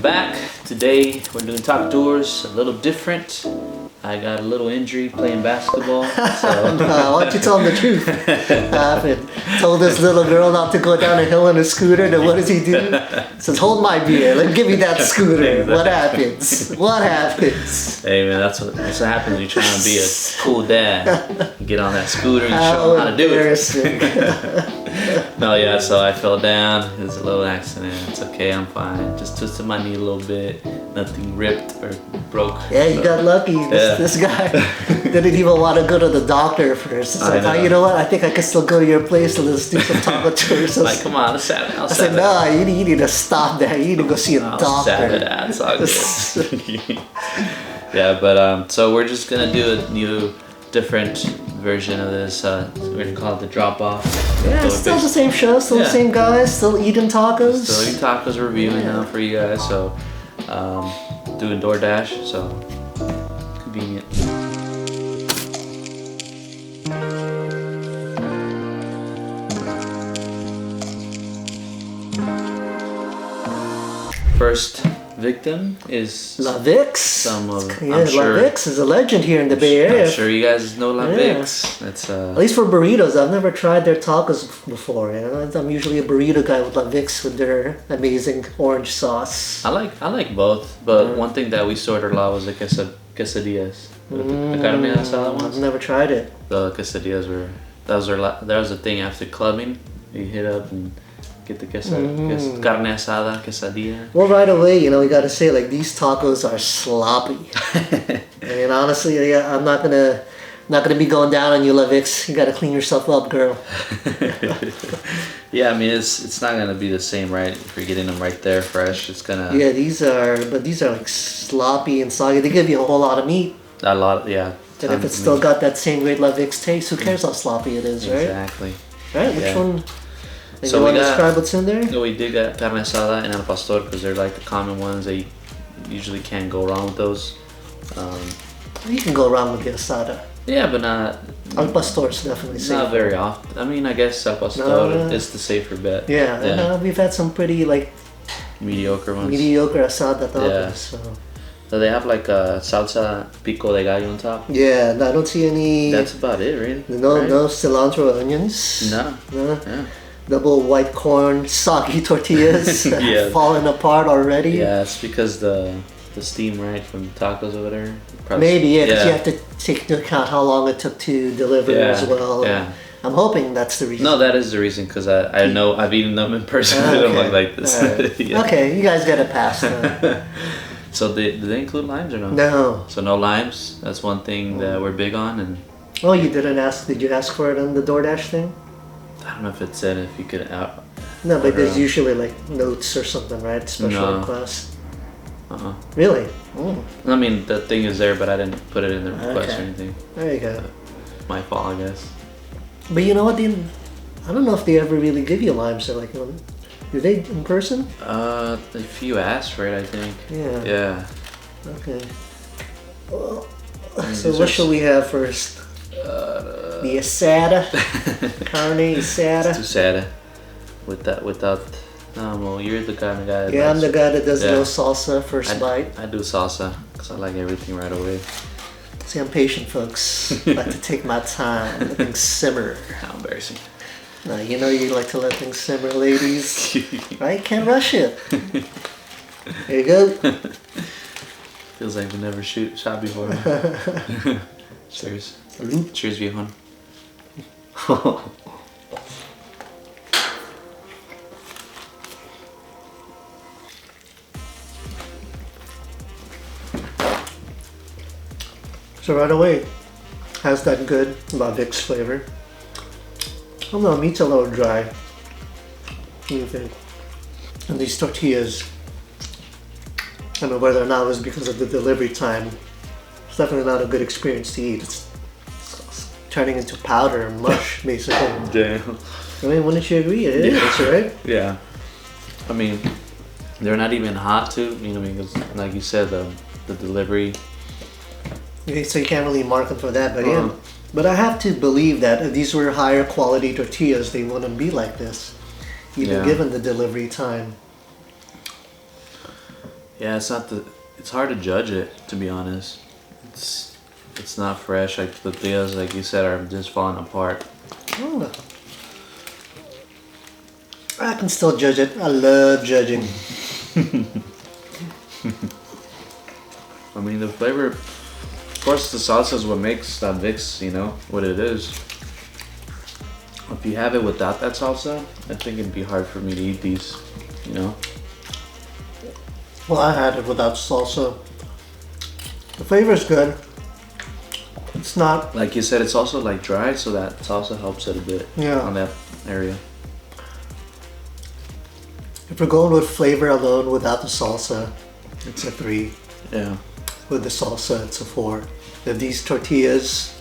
Welcome back. Today we're doing taco tours, a little different. I got a little injury playing basketball. So. No, why don't you tell him the truth? Told this little girl not to go down a hill on a scooter, then what does he do? Says, hold my beer, give me that scooter. Exactly. What happens? What happens? Hey man, that's what happens when you're trying to be a cool dad. You get on that scooter and show them how to do it. No, yeah, so I fell down. It was a little accident. It's okay, I'm fine. Just twisted my knee a little bit. Nothing ripped or broke. Yeah, you got lucky. This guy didn't even want to go to the doctor first. It's like, oh, you know what? I think I can still go to your place and let's do some taco tours. Like, come on, let's have it. I said, no, you need to stop there. You need to go see a doctor. It's all good. Yeah, but so we're just gonna do a new, different version of this. We're gonna call it the drop off. Yeah, still the same show, still the same guys, still eating tacos. Still eating tacos, reviewing now for you guys. So doing DoorDash, so convenient. First victim is La Vix. La Vix is a legend here in the Bay Area. I'm sure you guys know La Vix. It's at least for burritos. I've never tried their tacos before. You know? I'm usually a burrito guy with La Vix with their amazing orange sauce. I like both, but one thing that we sorted a lot was the quesadillas. The carne asada ones. I've never tried it. The quesadillas that was a thing after clubbing. You hit up and get the carne asada, quesadilla. Well, right away, we gotta say, these tacos are sloppy. I mean, honestly, yeah, I'm not gonna be going down on you, La Vix. You gotta clean yourself up, girl. Yeah, I mean, it's not gonna be the same, right? If you're getting them right there, fresh, it's gonna. Yeah, these are sloppy and soggy. They give you a whole lot of meat. A lot, yeah. And if it's still got that same great La Vix taste, who cares how sloppy it is, right? Exactly. Right, which one? So you want to describe what's in there? We did got carne asada and al pastor because they're like the common ones. They usually can't go wrong with those. You can go wrong with the asada. Yeah, but not. Al pastor is definitely safe. Not very often. I mean, I guess al pastor is the safer bet. Yeah. We've had some pretty mediocre ones. Mediocre asada tacos. So they have a salsa pico de gallo on top. Yeah, I don't see any. That's about it, really. No cilantro or onions. No. Yeah. Double white corn soggy tortillas falling apart already. Yeah, it's because the steam, right, from the tacos over there. Maybe, because you have to take into account how long it took to deliver as well. Yeah. I'm hoping that's the reason. No, that is the reason, because I know I've eaten them in person. They don't look like this. Right. Okay, you guys get a pass then. So do they include limes or no? No. So no limes. That's one thing that we're big on. And oh, you didn't ask? Did you ask for it on the DoorDash thing? I don't know if it said if you could No, but there's usually notes or something, right? Special request. Really? Mm. I mean, the thing is there, but I didn't put it in the request or anything. There you go. My fault, I guess. But you know what? I don't know if they ever really give you limes. So do they in person? If you ask for it, I think. Yeah. Yeah. Okay. Well, so what shall we have first? The asada, carne asada. It's too sada. Without. No, well, you're the kind of guy. Yeah, I'm the guy that does no salsa first bite. I do salsa because I like everything right away. See, I'm patient, folks. I like to take my time, let things simmer. How embarrassing. No, you like to let things simmer, ladies. Right? Can't rush it. There you go. Feels like we never shot before. Cheers. Salud. Cheers, viejon. So right away, has that good La Vix flavor. I don't know, meat's a little dry. What do you think? And these tortillas, I don't know whether or not it was because of the delivery time. It's definitely not a good experience to eat. It's turning into powder and mush, basically. Damn. I mean, wouldn't you agree? It is, right? Yeah. I mean, they're not even hot too, because like you said, the delivery. Okay, so you can't really mark them for that, but yeah. But I have to believe that if these were higher quality tortillas, they wouldn't be like this, even given the delivery time. Yeah, it's hard to judge it, to be honest. It's not fresh. Like the tortillas, like you said, are just falling apart. Oh. I can still judge it. I love judging. I mean, the flavor, of course, the salsa is what makes that Vicks, you know, what it is. If you have it without that salsa, I think it'd be hard for me to eat these, you know. Well, I had it without salsa. The flavor's good. It's not... Like you said, it's also like dry, so that salsa helps it a bit on that area. If we're going with flavor alone without the salsa, it's a 3. Yeah. With the salsa, it's a 4. If these tortillas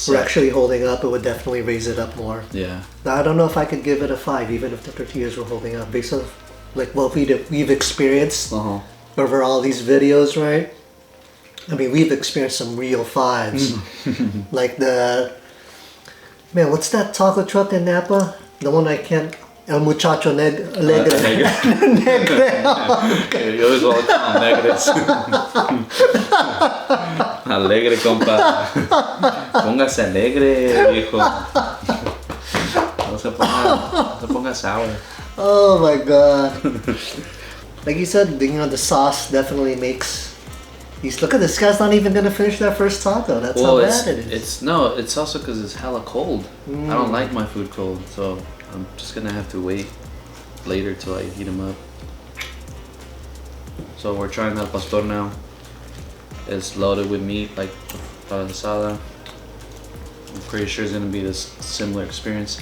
were actually holding up, it would definitely raise it up more. Yeah. Now, I don't know if I could give it a 5, even if the tortillas were holding up, based on like what we've experienced over all these videos, right? I mean, we've experienced some real 5s. Like what's that taco truck in Napa? The one I can't... El Muchacho Alegre. You always want to call them negres. Alegre, compa. Póngase alegre, viejo. No se ponga sour. Oh my god. Like you said, the sauce definitely makes... Look at this guy's not even gonna finish that first taco. That's how bad it is. It's also because it's hella cold. I don't like my food cold, so I'm just gonna have to wait later till I heat them up. So we're trying al pastor now. It's loaded with meat, like asada. I'm pretty sure it's gonna be this similar experience.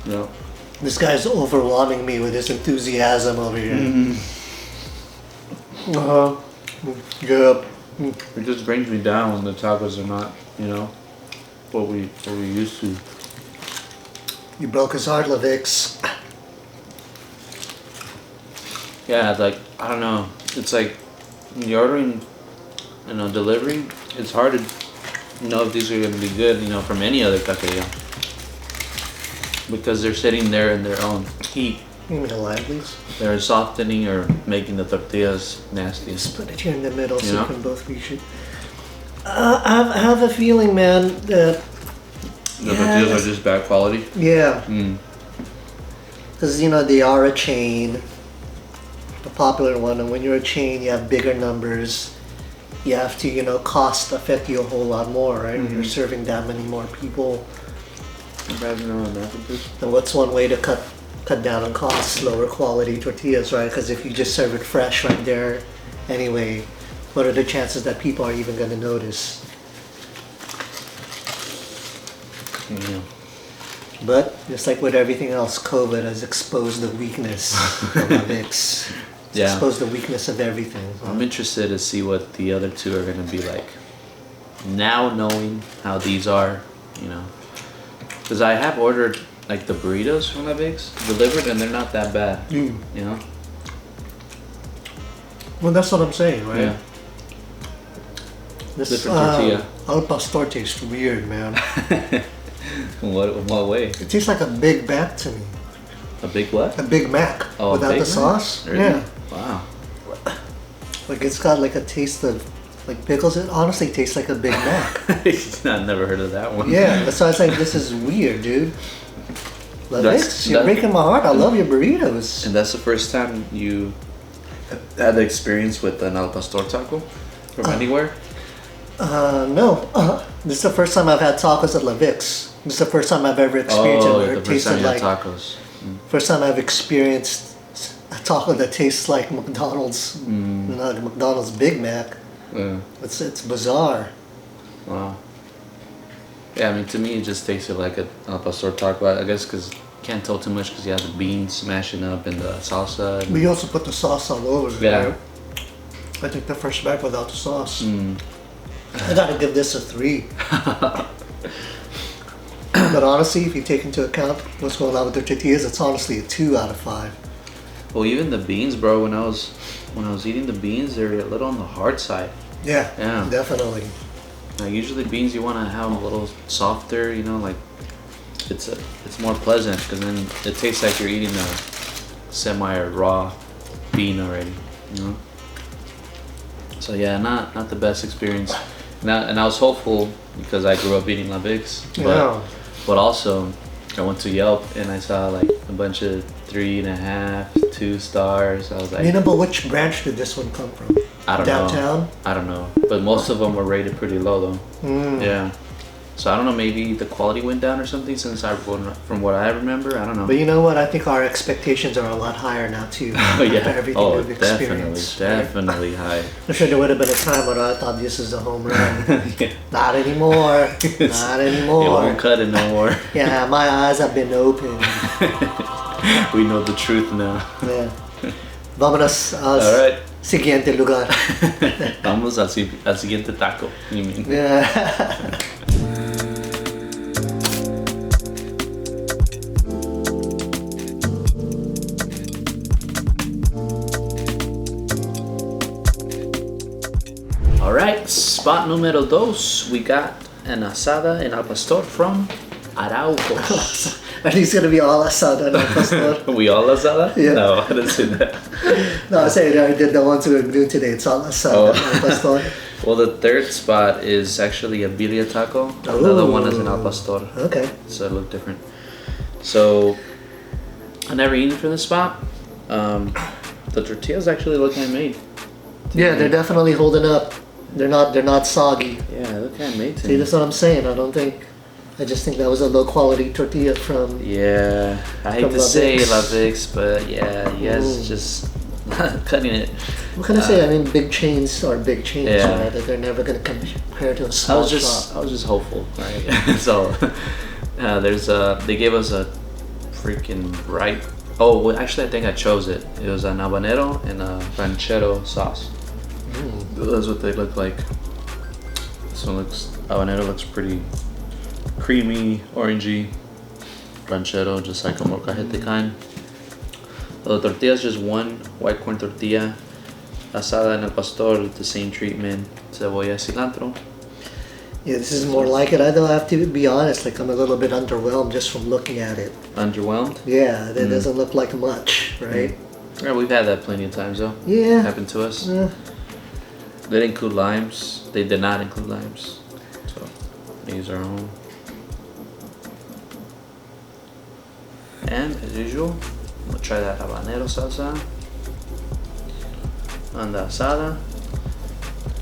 Yep. This guy's overwhelming me with his enthusiasm over here. Yep. It just brings me down when the tacos are not, you know, what we used to. You broke his heart, Lavix. Yeah, it's like, I don't know. It's like when you're ordering, you know, delivery, it's hard to know if these are going to be good, you know, from any other taqueria. Because they're sitting there in their own heat. You mean a line, please? They're softening or making the tortillas nasty. Just put it here in the middle so you can both reach it. I have a feeling, man, that... The tortillas are just bad quality? Yeah. Because, you know, they are a chain. A popular one. And when you're a chain, you have bigger numbers. You have to, you know, cost affect you a whole lot more, right? When you're serving that many more people. And what's one way to cut down on costs? Lower quality tortillas, right? Because if you just serve it fresh right there, anyway, what are the chances that people are even going to notice? Yeah. But just like with everything else, COVID has exposed the weakness of the mix. It's exposed the weakness of everything. I'm interested to see what the other two are going to be like. Now knowing how these are, you know. Because I have ordered like the burritos from La Vic's delivered and they're not that bad, you know? Well, that's what I'm saying, right? Yeah. This different tortilla. Al pastor tastes weird, man. In what way? It tastes like a Big Mac to me. A big what? A Big Mac. Without the sauce. Really? Yeah. Wow. Like it's got like a taste of like pickles. It honestly tastes like a Big Mac. I've never heard of that one. Yeah, that's why I was like, this is weird, dude. You're breaking my heart. I love your burritos. And that's the first time you had the experience with an al pastor taco from anywhere? No. This is the first time I've had tacos at La Vic's. This is the first time I've ever experienced it where it tasted like tacos. First time I've experienced a taco that tastes like McDonald's, not McDonald's Big Mac. Yeah. It's bizarre. Wow. Yeah, I mean, to me, it just tasted like an al pastor taco. I guess because can't tell too much because you have the beans smashing up and the salsa. We also put the sauce all over it. Yeah. Right? I think the first bag without the sauce. I gotta give this a 3. But honestly, if you take into account what's going on with the tortillas, it's honestly a 2 out of 5. Well, even the beans, bro. When I was eating the beans, they're a little on the hard side. Yeah. Yeah. Definitely. Now, usually beans you want to have a little softer, you know, like it's more pleasant because then it tastes like you're eating semi-raw bean already, you know. So yeah, not the best experience. And I was hopeful because I grew up eating La Vic's, but also I went to Yelp and I saw like a bunch of 3.5, 2 stars. I was like, but which branch did this one come from? I don't Downtown? know. I don't know, but most of them were rated pretty low though. Yeah. So I don't know, maybe the quality went down or something from what I remember. I don't know. But you know what? I think our expectations are a lot higher now too. Oh yeah. Everything we've experienced. Definitely high. I'm sure there would have been a time when I thought this is a home run. Not anymore. Not anymore. You won't cut it no more. Yeah, my eyes have been open. We know the truth now. Yeah. Vámonos al siguiente lugar. Vamos al siguiente taco, you mean? Yeah. Alright, spot numero 2, we got an asada en al pastor from Araujo. Are these going to be all asada en al pastor? We all asada? Yeah. No, I didn't say that. No, I say the ones we're doing today, it's all asada en al pastor. Well, the third spot is actually a birria taco. Another one is an al pastor. Okay. So it looked different. So, I never eaten from this spot. The tortillas actually look handmade. Yeah, they're definitely holding up. They're not soggy. Yeah, they look handmade to See, me. that's what I'm saying. I just think that was a low quality tortilla from. Yeah, I hate to say La Vic's, but yeah, you guys just cutting it. What can I say? I mean, big chains are big chains, right? That they're never going to compare to a small shop. I was just hopeful, right? So, they gave us a freaking ripe. Oh, well, actually, I think I chose it. It was an habanero and a ranchero sauce. That's what they look like. This one habanero looks pretty creamy, orangey. Ranchero, just like a molcajete kind. The tortilla is just one white corn tortilla. Asada en el pastor with the same treatment. Cebolla, cilantro. Yeah, this is more like it. I don't have to be honest. Like, I'm a little bit underwhelmed just from looking at it. Underwhelmed? Yeah, that doesn't look like much, right? Yeah, we've had that plenty of times though. Yeah. Happened to us. Yeah. They didn't include limes. They did not include limes. So these are home. And as usual, we'll try that habanero salsa on the asada.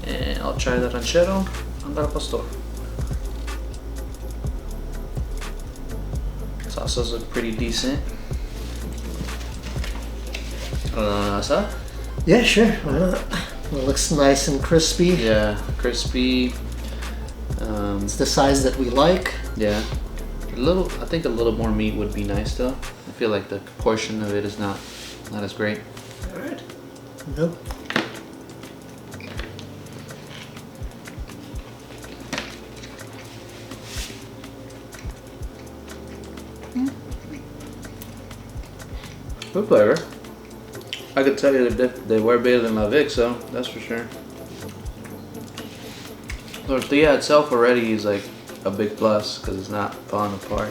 And I'll try the ranchero on the pastor. Salsas look pretty decent. Asada? Yeah, sure. Why not? It looks nice and crispy. Yeah, crispy. It's the size that we like. Yeah. I think a little more meat would be nice though. I feel like the portion of it is not as great. Alright. Nope. Good flavor. I could tell you they were better than La Vic, so that's for sure. The tortilla itself already is like a big plus because it's not falling apart.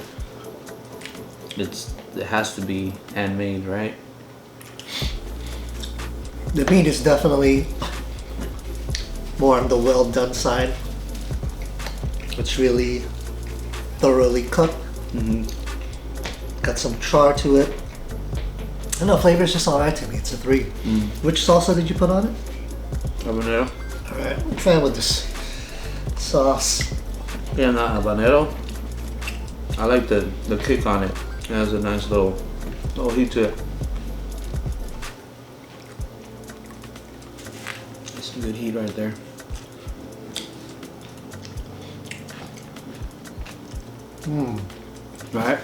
It has to be handmade, right? The meat is definitely more on the well done side. It's really thoroughly cooked. Got some char to it. I know, flavor's just alright to me. It's a 3. Which salsa did you put on it? Habanero. Alright, I'm trying with this sauce. Yeah, not habanero. I like the kick on it. It has a nice little heat to it. That's some good heat right there. Right?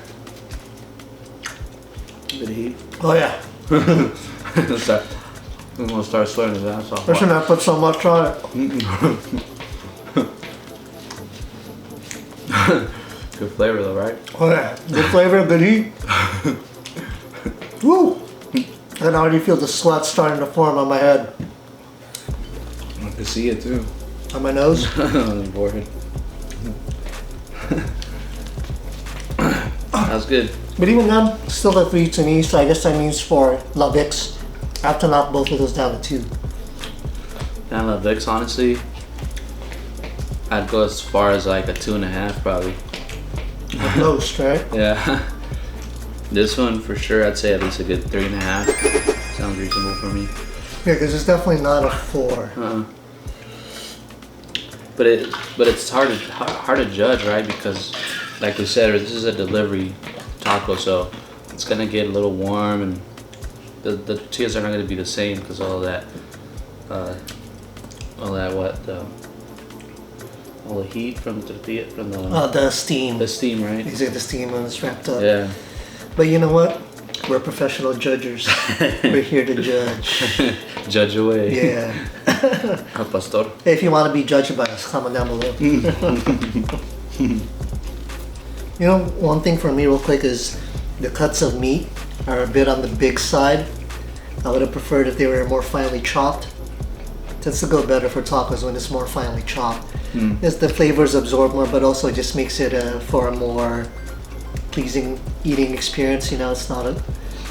Good heat. Oh yeah. I'm gonna start sweating his ass off. I shouldn't have put so much on it. Good flavor though, right? Oh yeah. Good flavor, good heat. Woo! I can already feel the sweat starting to form on my head. I can see it too. On my nose? On the forehead. I was good. But even then, still a 3 to me, so I guess that means for La Vic's, I have to knock both of those down to 2. Down La Vic's, honestly, I'd go as far as like a 2.5 probably. At most, right? Yeah. This one for sure, I'd say at least a good 3.5. Sounds reasonable for me. Yeah, because it's definitely not a 4. But it's hard to judge, right? Because, like we said, this is a delivery taco, so it's gonna get a little warm, and the tortillas are not gonna be the same because all the heat from the tortilla, from the steam. The steam, right? Exactly, the steam when it's wrapped up. Yeah. But you know what? We're professional judgers. We're here to judge. Judge away. Yeah. Al pastor. Hey, if you want to be judged by us, comment down below. You know, one thing for me real quick is the cuts of meat are a bit on the big side. I would have preferred if they were more finely chopped. Tends to go better for tacos when it's more finely chopped. As the flavors absorb more, but also just makes it for a more pleasing eating experience. You know, it's not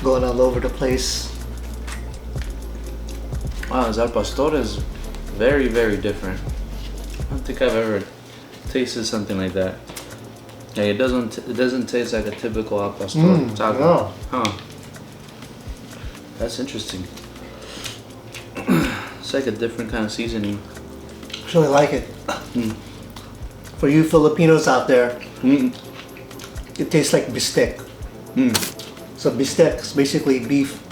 going all over the place. Wow, this al pastor is very, very different. I don't think I've ever tasted something like that. Yeah, it doesn't taste like a typical al pastor taco. No. Huh. That's interesting. It's like a different kind of seasoning. I really like it. For you Filipinos out there, it tastes like bistec. So bistec is basically beef.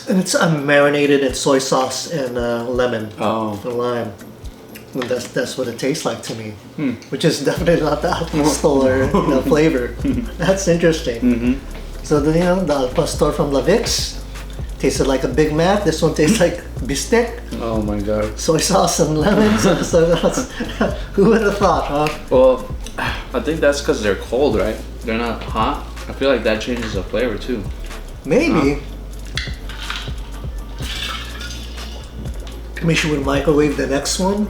And it's marinated in soy sauce and lemon and lime. And that's what it tastes like to me. Which is definitely not the al pastor flavor. That's interesting. So the al pastor from La Vic's tasted like a Big Mac. This one tastes like bistec. Oh my god. Soy sauce and lemon. Who would have thought, huh? Well, I think that's because they're cold, right? They're not hot. I feel like that changes the flavor too. Maybe. Maybe you would microwave the next one.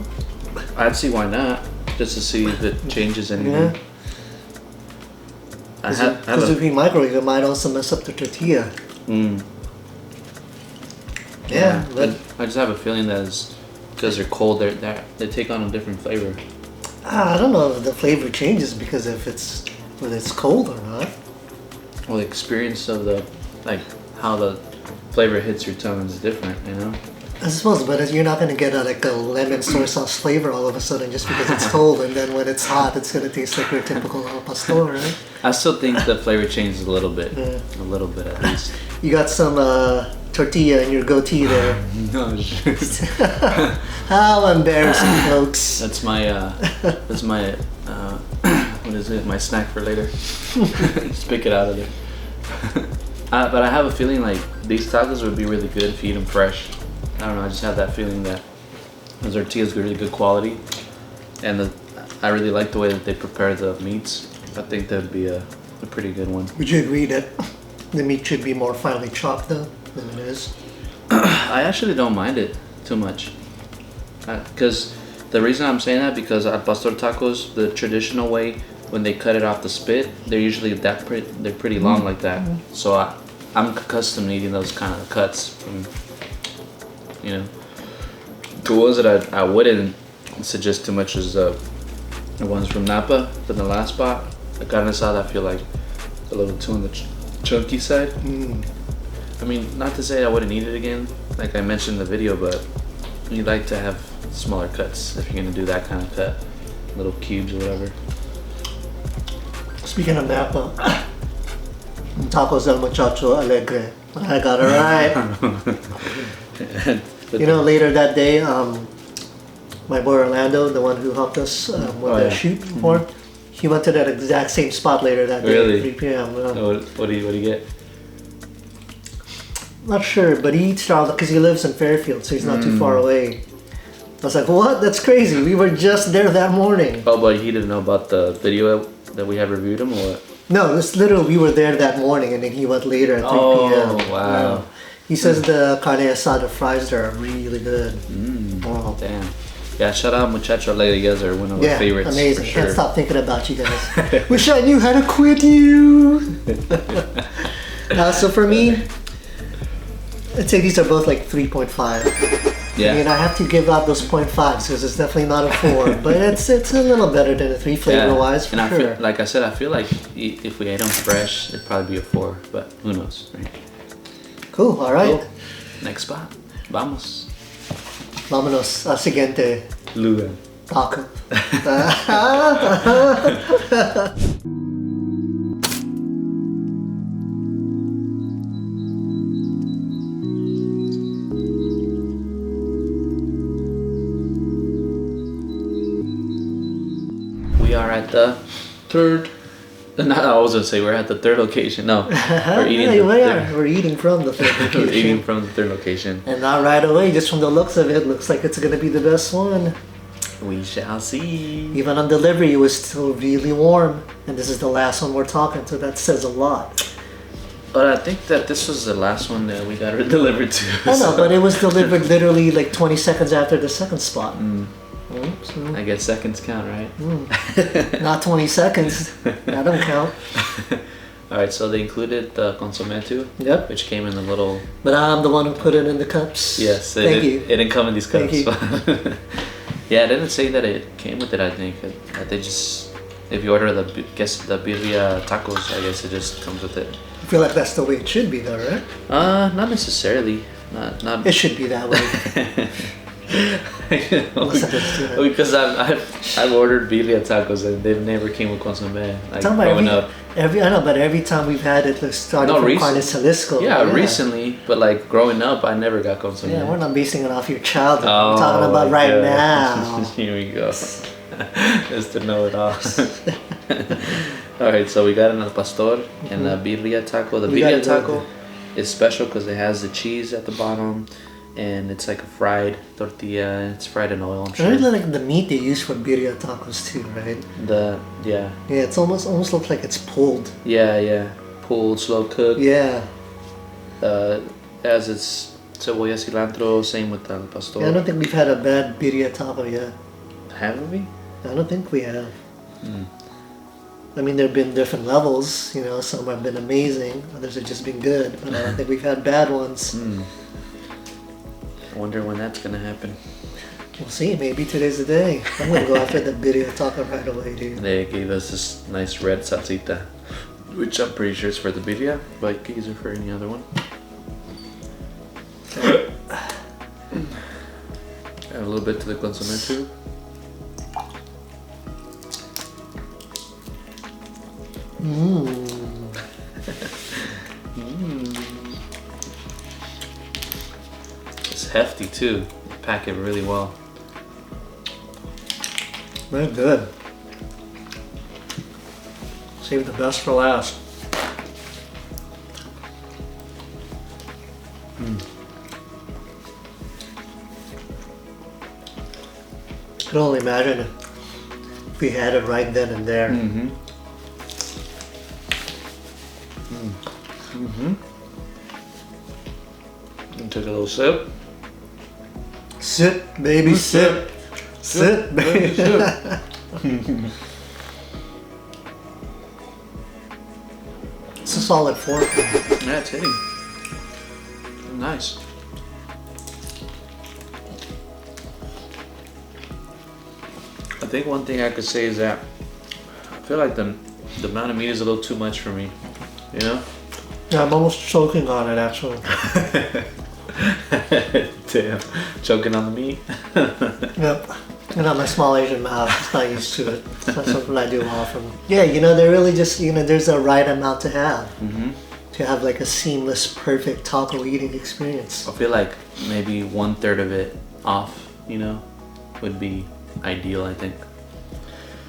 I'd see why not, just to see if it changes anything. Yeah. Because if you microwave, it might also mess up the tortilla. Yeah, but I just have a feeling that it's because they're cold, they take on a different flavor. I don't know if the flavor changes because whether it's cold or not. Well, the experience of how the flavor hits your tongue is different, you know? I suppose, but you're not going to get a lemon soy sauce flavor all of a sudden just because it's cold, and then when it's hot, it's going to taste like your typical al pastor, right? I still think the flavor changes a little bit. Yeah. A little bit at least. You got some tortilla in your goatee there. No. How embarrassing, folks. That's my what is it? My snack for later. Just pick it out of there. But I have a feeling like these tacos would be really good if you eat them fresh. I don't know, I just have that feeling that the tortillas are really good quality, and I really like the way that they prepare the meats. I think that would be a pretty good one. Would you agree that the meat should be more finely chopped though than it is? I actually don't mind it too much, because the reason I'm saying that because al pastor tacos, the traditional way, when they cut it off the spit, they're usually they're pretty long like that. So I'm accustomed to eating those kind of cuts from. You know, the ones that I wouldn't suggest too much is the ones from Napa, from the last spot. The carne asada, I feel like a little too on the chunky side. I mean, not to say I wouldn't eat it again, like I mentioned in the video, but you like to have smaller cuts if you're gonna do that kind of cut, little cubes or whatever. Speaking of Napa, tacos del muchacho alegre. I got it right. You know, later that day, my boy Orlando, the one who helped us with the shoot before, he went to that exact same spot later that day Really? at 3 p.m. What do you get? Not sure, but he eats around because he lives in Fairfield, so he's not too far away. I was like, what? That's crazy. We were just there that morning. Oh, but he didn't know about the video that we have reviewed him, or what? No, it's literally, we were there that morning, and then he went later at 3 p.m. Oh, wow. He says the carne asada fries there are really good. Wow. Damn. Yeah, shout out Muchacho Alegre. You guys are one of our favorites. Amazing. For sure. Can't stop thinking about you guys. Wish I knew how to quit you. So for me, I'd say these are both like 3.5. Yeah. I mean, I have to give out those 0.5s because it's definitely not a 4, but it's a little better than a 3 flavor-wise, for and sure. Feel, like I said, I feel like if we ate them fresh, it'd probably be a 4, but who knows, right? Cool, all right. Cool. Next spot. Vamos. Vámonos al siguiente lugar. taco. We are at the third. Not, I was gonna say we're at the third location. No, we're eating. We're eating from the third location. We're eating from the third location. And not right away, just from the looks of it, looks like it's gonna be the best one. We shall see. Even on delivery, it was still really warm, and this is the last one we're talking, so that says a lot. But I think that this was the last one that we got it delivered to. I know, but it was delivered literally like 20 seconds after the second spot. So. I guess seconds count, right? Not 20 seconds. That don't count. Alright, so they included the consommé too. Yep. Which came in the little... But I'm the one who put it in the cups. Yes. Thank you. It didn't come in these cups. Thank you. Yeah, it didn't say that it came with it, I think. They just... If you order the birria tacos, I guess it just comes with it. I feel like that's the way it should be though, right? Not necessarily. Not. It should be that way. Because I've ordered birria tacos and they've never came with consommé. Like growing up. I know, but every time we've had it, started from Carne Jalisco. Yeah, recently, but like growing up, I never got consommé. Yeah, we're not basing it off your childhood. We're talking about right now. Here we go. Just to know it all. Alright, so we got an al pastor and a birria taco. The birria taco is special because it has the cheese at the bottom. And it's like a fried tortilla. It's fried in oil, I'm sure. I really like the meat they use for birria tacos too, right? Yeah, it's almost looks like it's pulled. Yeah. Pulled, slow cooked. Yeah. As it's cebolla, cilantro, same with el pastor. Yeah, I don't think we've had a bad birria taco yet. Haven't we? I don't think we have. I mean, there have been different levels, you know, some have been amazing, others have just been good, but I don't think we've had bad ones. I wonder when that's gonna happen. We'll see, maybe today's the day. I'm gonna go after the birria taco right away, dude. They gave us this nice red salsita, which I'm pretty sure is for the birria, but you can use it for any other one. Add a little bit to the consommé too. It's hefty too. They pack it really well. Very good. Save the best for last. I can only imagine if we had it right then and there. And took a little sip. Sit, baby, sip. Sit, baby, sip. It's a solid 4. Yeah, it's hitting. Nice. I think one thing I could say is that I feel like the amount of meat is a little too much for me. You know? Yeah, I'm almost choking on it actually. Damn. Choking on the meat? Yep. You know, my small Asian mouth is not used to it. It's not something I do often. Yeah, you know, they're really just, you know, there's a right amount to have. To have like a seamless, perfect taco eating experience. I feel like maybe 1/3 of it off, you know, would be ideal, I think.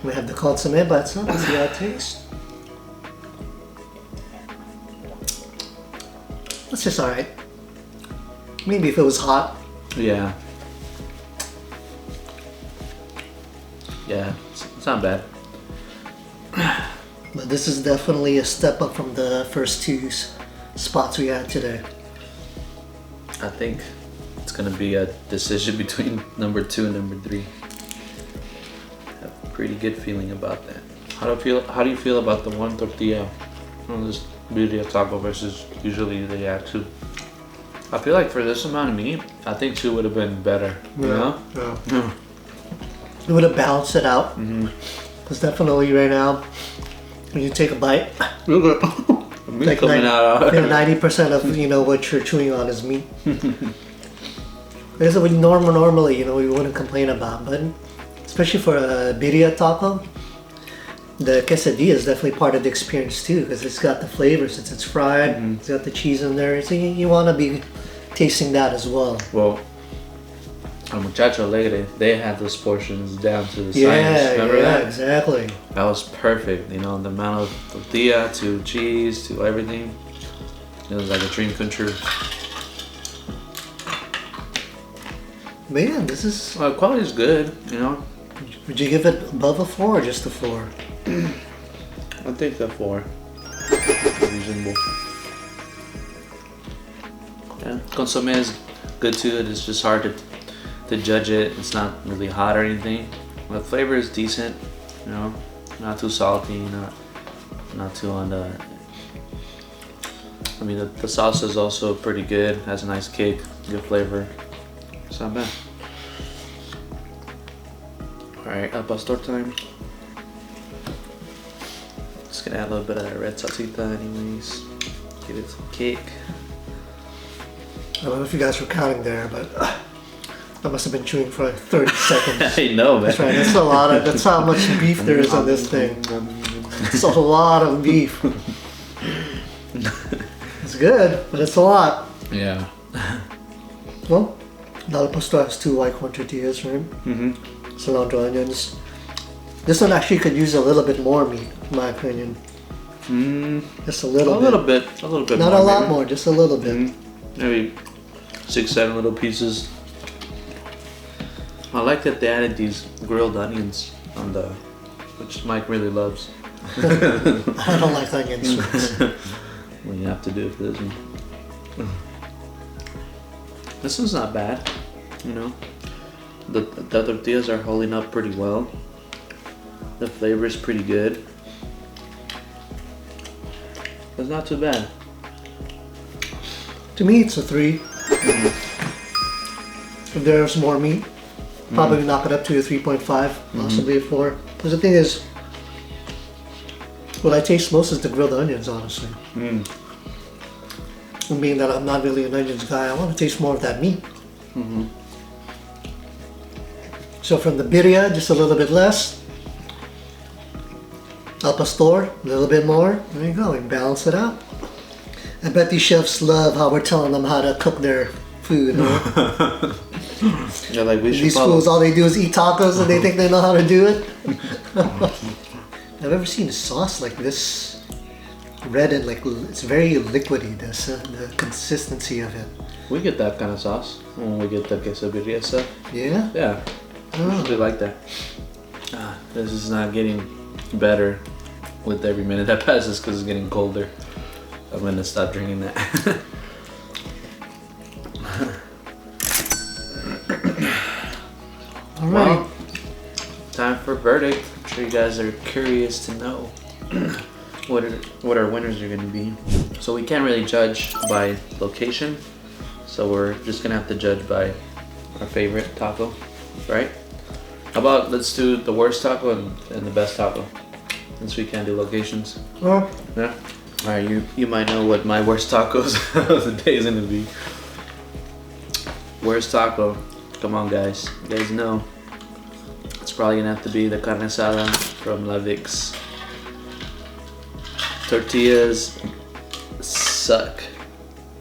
We have the consommé by itself. Let's see how it tastes. That's just alright. Maybe if it was hot. Yeah. Yeah, it's not bad. But this is definitely a step up from the first 2 spots we had today. I think it's gonna be a decision between number 2 and number 3. pretty good feeling about that. How do you feel about the one tortilla on this birria taco versus usually they add two? I feel like for this amount of meat, I think two would have been better. You know? Yeah. It would have balanced it out. Because definitely right now, when you take a bite, like 90% of what you're chewing on is meat. This is what normally we wouldn't complain about, but especially for a birria taco, the quesadilla is definitely part of the experience too, because it's got the flavor since it's fried. It's got the cheese in there, so you want to be tasting that as well. Well, El Muchacho Alegre, they had those portions down to the science. Remember that? Yeah, exactly. That was perfect. The amount of tortilla to cheese to everything. It was like a dream come true. Man, this is... Well, quality is good, Would you give it above a 4 or just a 4? I think a 4. Reasonable. Yeah, consomme is good too. It's just hard to judge it. It's not really hot or anything. The flavor is decent, not too salty, not too on the... I mean, the sauce is also pretty good. Has a nice kick, good flavor. It's not bad. Alright, al pastor time. Just gonna add a little bit of that red salsita anyways. Give it some kick. I don't know if you guys were counting there, but I must have been chewing for like 30 seconds. I know, man. That's right, that's how much beef there is on this thing. It's a lot of beef. It's good, but it's a lot. Yeah. Well, al pastor has 2 white corn tortillas, right? Cilantro, onions. This one actually could use a little bit more meat, in my opinion. Just a little bit. A little bit Not more. a lot more, just a little bit. Maybe 6-7 little pieces. I like that they added these grilled onions on which Mike really loves. I don't like onions. Well, you have to do it for this one. This one's not bad, The tortillas are holding up pretty well. The flavor is pretty good. It's not too bad. To me, it's a 3. If there's more meat, probably knock it up to a 3.5, possibly a 4. Because the thing is, what I taste most is the grilled onions, honestly. Being that I'm not really an onions guy, I want to taste more of that meat. So from the birria, just a little bit less. Al pastor, a little bit more. There you go, and balance it out. I bet these chefs love how we're telling them how to cook their food. Huh? Yeah, like we should These fools, all they do is eat tacos and they think they know how to do it. I've ever seen a sauce like this, red and it's very liquidy. The consistency of it. We get that kind of sauce when we get the quesadilla stuff. Yeah. Yeah. I usually like that. This is not getting better with every minute that passes because it's getting colder. I'm gonna stop drinking that. All right. Well, time for verdict. I'm sure you guys are curious to know what our winners are gonna be. So we can't really judge by location. So we're just gonna have to judge by our favorite taco, right? How about let's do the worst taco and the best taco, since we can't do locations. Well, Yeah. All right, you might know what my worst tacos of the day is gonna be. Worst taco. Come on, guys. You guys know. It's probably gonna have to be the carne asada from La Vic's. Tortillas suck.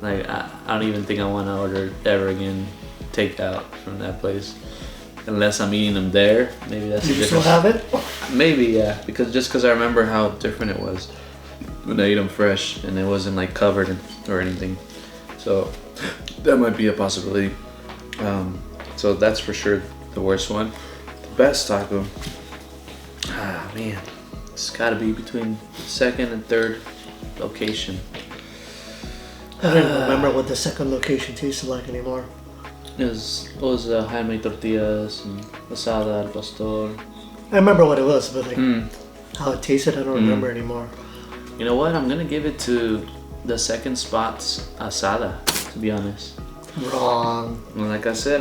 Like I don't even think I want to order ever again takeout from that place, unless I'm eating them there. Maybe that's a you still different. have it? Maybe, yeah, because I remember how different it was when I ate them fresh and it wasn't like covered or anything. So that might be a possibility. So that's for sure the worst one. The best taco. Man, it's got to be between second and third location. I don't even remember what the second location tasted like anymore. It was handmade tortillas and asada al pastor. I remember what it was, but like how it tasted, I don't remember anymore. You know what? I'm gonna give it to the second spot's asada. To be honest. Wrong. Well, like I said,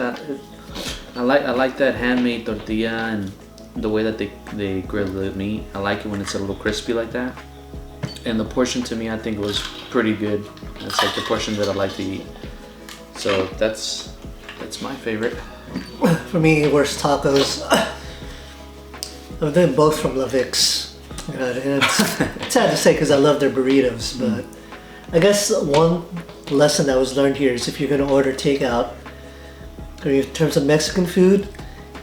I like that handmade tortilla and the way that they grill the meat. I like it when it's a little crispy like that. And the portion to me, I think was pretty good. That's like the portion that I like to eat. So that's my favorite. For me, worst tacos. They're both from La Vic's. It's sad to say because I love their burritos, but I guess one lesson that was learned here is if you're going to order takeout, or in terms of Mexican food,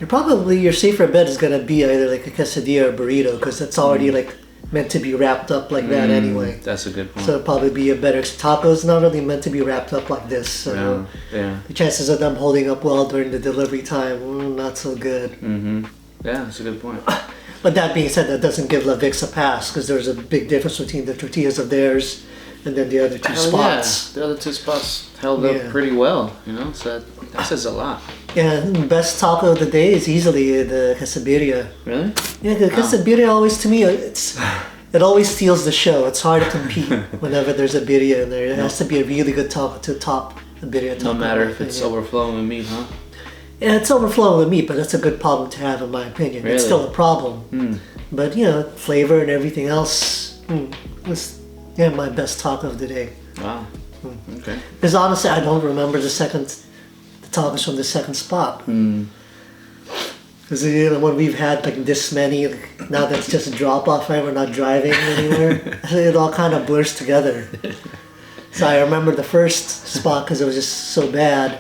your safer bet is going to be either like a quesadilla or burrito because it's already like meant to be wrapped up like that anyway. That's a good point. So it'll probably be a better tacos not really meant to be wrapped up like this. So the chances of them holding up well during the delivery time, not so good. Yeah, that's a good point. But that being said, that doesn't give La Vic's a pass because there's a big difference between the tortillas of theirs and then the other two spots. Yeah. The other two spots held up pretty well, so that says a lot. Yeah, the best taco of the day is easily the quesadilla. Really? Yeah, the quesadilla always, to me, it always steals the show. It's hard to compete whenever there's a birria in there. It has to be a really good taco to top a birria taco. No matter if it's overflowing with meat, huh? Yeah, it's overflowing with meat, but that's a good problem to have in my opinion. Really? It's still a problem. But, flavor and everything else, it's my best taco of the day. Wow. Okay. Because honestly, I don't remember the tacos from the second spot. Because when we've had like this many, now that's just a drop off, right? We're not driving anywhere. It all kind of blurs together. So I remember the first spot because it was just so bad,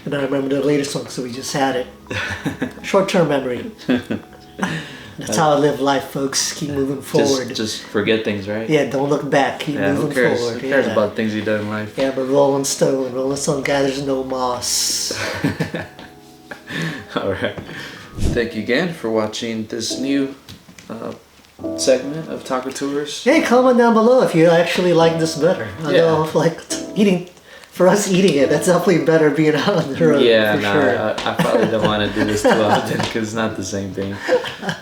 and I remember the latest one because we just had it. Short-term memory. That's how I live life, folks. Keep moving forward. Just forget things, right? Yeah, don't look back. Keep moving who cares? forward. Who cares about things you've done in life? Yeah, but Rolling Stone gathers no moss. All right. Thank you again for watching this new segment of Taco Tours. Hey, comment down below if you actually like this better. I know, like for us eating it, that's definitely better being out on the road. Yeah, sure. I probably don't want to do this too often because it's not the same thing.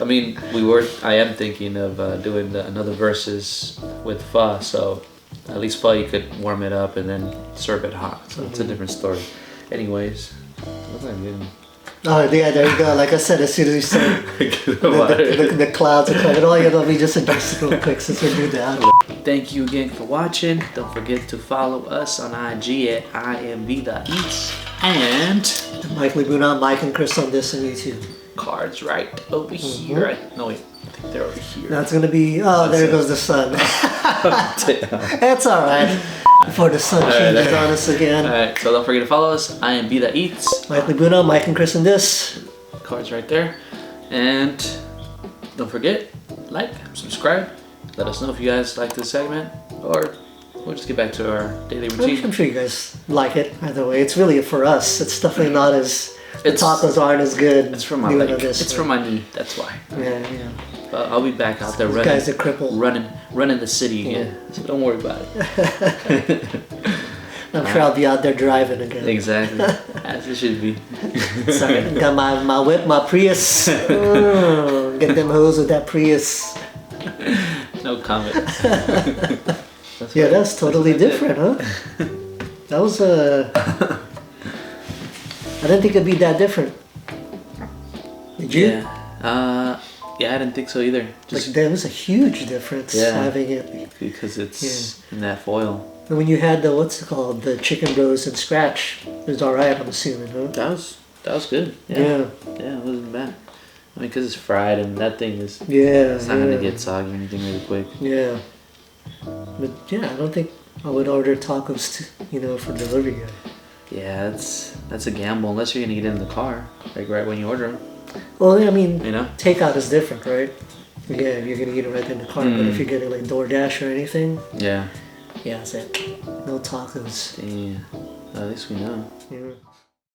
I mean, I am thinking of doing another versus with pho, so at least pho you could warm it up and then serve it hot. So it's a different story. Anyways, what am I doing? Oh yeah, there you go. Like I said, as soon as we start, the clouds are coming. Oh yeah, let me just adjust it real quick since we're doing that. Thank you again for watching. Don't forget to follow us on IG at IMV.eats and Mike Libuna, Mike and Chris on this on YouTube. Cards right over here. No wait, I think they're over here. That's gonna be. Oh, there goes the sun. That's all right. Before the sun changes on us again. Alright, so don't forget to follow us. I am B.Eats. Mike Libuna, Mike and Chris in this. Cards right there. And don't forget, like, subscribe. Let us know if you guys like this segment. Or we'll just get back to our daily routine. I'm sure you guys like it either way. It's really for us. It's definitely not as... The tacos aren't as good. It's for my leg. It's for my knee, that's why. Yeah. I'll be back out there guys are crippled. running the city again. So don't worry about it. I'm sure I'll be out there driving again. Exactly, as it should be. Sorry, got my whip, my Prius. Get them hoes with that Prius. No comment. That's totally different, huh? That was I didn't think it'd be that different. Did you? Yeah, I didn't think so either. There was a huge difference having it. Because it's in that foil. And when you had the chicken roast and scratch, it was alright, I'm assuming, huh? That was good. Yeah, it wasn't bad. I mean, because it's fried and that thing is... It's not going to get soggy or anything really quick. Yeah. But I don't think I would order tacos, for delivery guy. Yeah, that's a gamble unless you're going to get it in the car, like right when you order them. Well, I mean, takeout is different, right? Yeah, you're going to eat it right in the car, but if you're getting like DoorDash or anything... Yeah, it's like, no tacos. Damn. At least we know. Yeah.